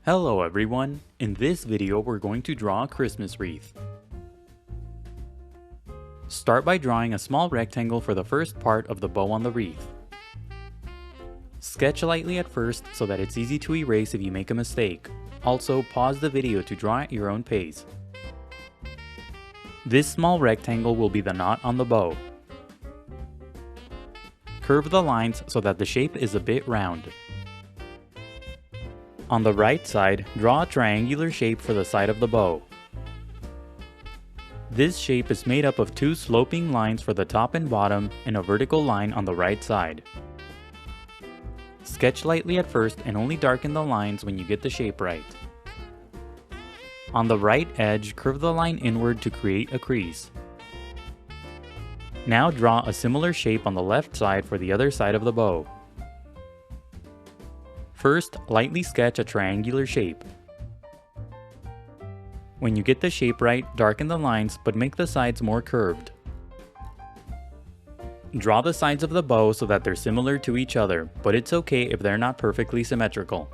Hello everyone! In this video we're going to draw a Christmas wreath. Start by drawing a small rectangle for the first part of the bow on the wreath. Sketch lightly at first so that it's easy to erase if you make a mistake. Also, pause the video to draw at your own pace. This small rectangle will be the knot on the bow. Curve the lines so that the shape is a bit round. On the right side, draw a triangular shape for the side of the bow. This shape is made up of two sloping lines for the top and bottom and a vertical line on the right side. Sketch lightly at first and only darken the lines when you get the shape right. On the right edge, curve the line inward to create a crease. Now draw a similar shape on the left side for the other side of the bow. First, lightly sketch a triangular shape. When you get the shape right, darken the lines but make the sides more curved. Draw the sides of the bow so that they're similar to each other, but it's okay if they're not perfectly symmetrical.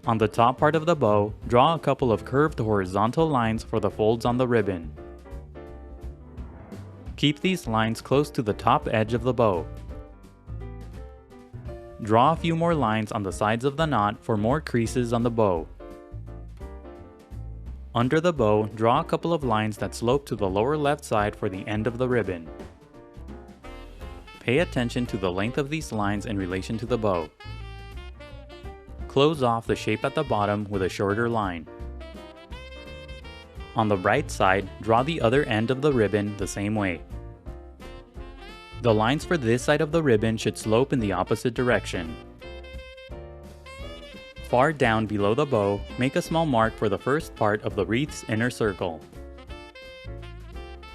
On the top part of the bow, draw a couple of curved horizontal lines for the folds on the ribbon. Keep these lines close to the top edge of the bow. Draw a few more lines on the sides of the knot for more creases on the bow. Under the bow, draw a couple of lines that slope to the lower left side for the end of the ribbon. Pay attention to the length of these lines in relation to the bow. Close off the shape at the bottom with a shorter line. On the right side, draw the other end of the ribbon the same way. The lines for this side of the ribbon should slope in the opposite direction. Far down below the bow, make a small mark for the first part of the wreath's inner circle.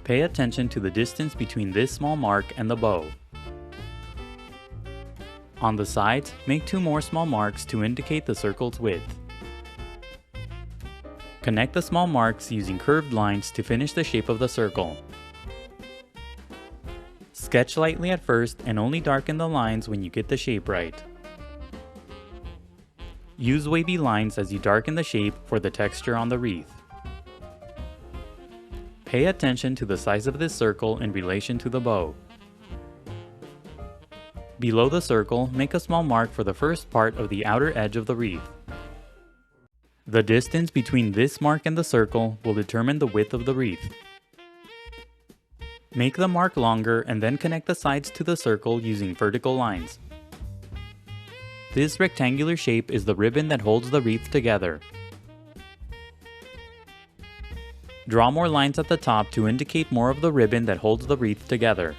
Pay attention to the distance between this small mark and the bow. On the sides, make two more small marks to indicate the circle's width. Connect the small marks using curved lines to finish the shape of the circle. Sketch lightly at first and only darken the lines when you get the shape right. Use wavy lines as you darken the shape for the texture on the wreath. Pay attention to the size of this circle in relation to the bow. Below the circle, make a small mark for the first part of the outer edge of the wreath. The distance between this mark and the circle will determine the width of the wreath. Make the mark longer and then connect the sides to the circle using vertical lines. This rectangular shape is the ribbon that holds the wreath together. Draw more lines at the top to indicate more of the ribbon that holds the wreath together.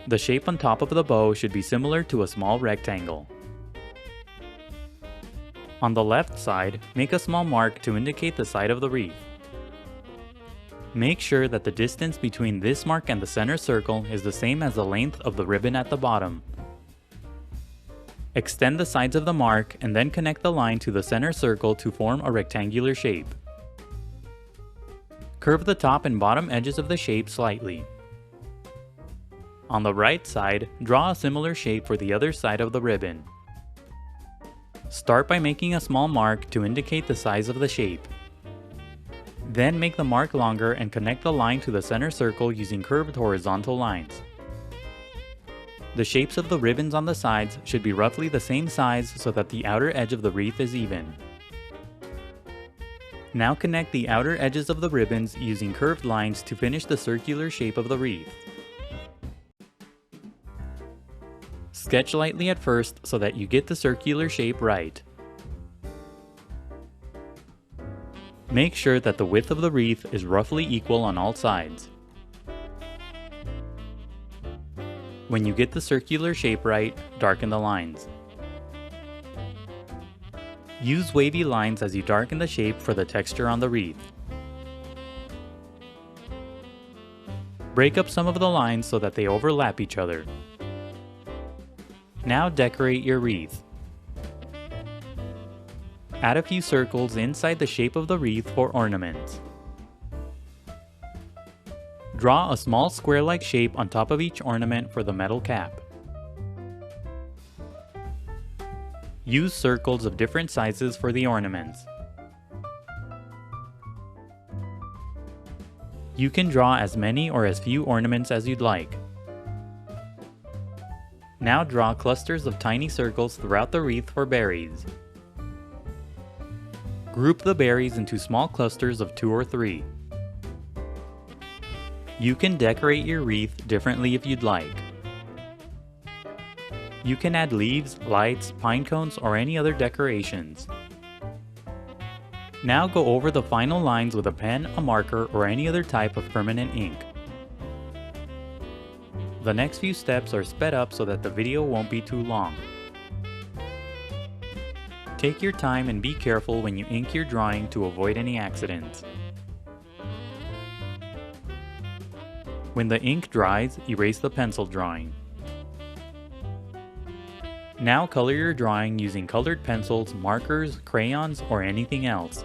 The shape on top of the bow should be similar to a small rectangle. On the left side, make a small mark to indicate the side of the wreath. Make sure that the distance between this mark and the center circle is the same as the length of the ribbon at the bottom. Extend the sides of the mark and then connect the line to the center circle to form a rectangular shape. Curve the top and bottom edges of the shape slightly. On the right side, draw a similar shape for the other side of the ribbon. Start by making a small mark to indicate the size of the shape. Then make the mark longer and connect the line to the center circle using curved horizontal lines. The shapes of the ribbons on the sides should be roughly the same size so that the outer edge of the wreath is even. Now connect the outer edges of the ribbons using curved lines to finish the circular shape of the wreath. Sketch lightly at first so that you get the circular shape right. Make sure that the width of the wreath is roughly equal on all sides. When you get the circular shape right, darken the lines. Use wavy lines as you darken the shape for the texture on the wreath. Break up some of the lines so that they overlap each other. Now decorate your wreath. Add a few circles inside the shape of the wreath for ornaments. Draw a small square-like shape on top of each ornament for the metal cap. Use circles of different sizes for the ornaments. You can draw as many or as few ornaments as you'd like. Now draw clusters of tiny circles throughout the wreath for berries. Group the berries into small clusters of 2 or 3. You can decorate your wreath differently if you'd like. You can add leaves, lights, pine cones, or any other decorations. Now go over the final lines with a pen, a marker, or any other type of permanent ink. The next few steps are sped up so that the video won't be too long. Take your time and be careful when you ink your drawing to avoid any accidents. When the ink dries, erase the pencil drawing. Now color your drawing using colored pencils, markers, crayons, or anything else.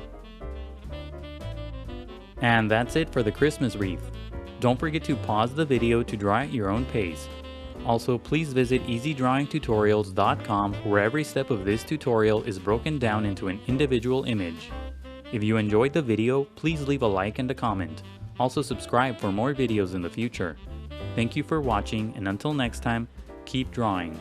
And that's it for the Christmas wreath. Don't forget to pause the video to draw at your own pace. Also, please visit EasyDrawingTutorials.com where every step of this tutorial is broken down into an individual image. If you enjoyed the video, please leave a like and a comment. Also subscribe for more videos in the future. Thank you for watching, and until next time, keep drawing.